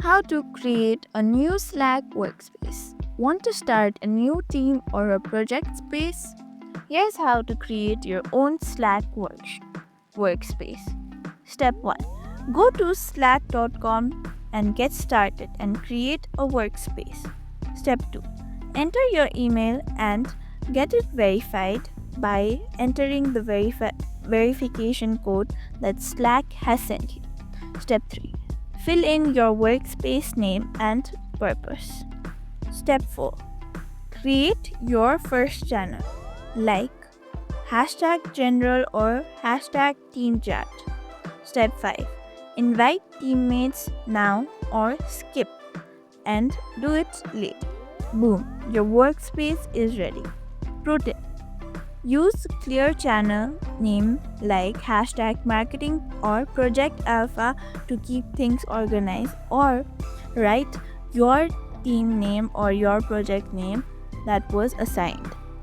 How to create a new Slack workspace. Want to start a new team or a project space? Here's how to create your own Slack workspace. Step 1. Go to slack.com and get started and create a workspace. Step 2. Enter your email and get it verified by entering the verification code that Slack has sent you. Step 3. Fill in your workspace name and purpose. Step 4. Create your first channel like #general or #teamchat. Step 5. Invite teammates now or skip and do it later. Boom, your workspace is ready. Pro tip. Use clear channel name like #marketing or Project Alpha to keep things organized, or write your team name or your project name that was assigned.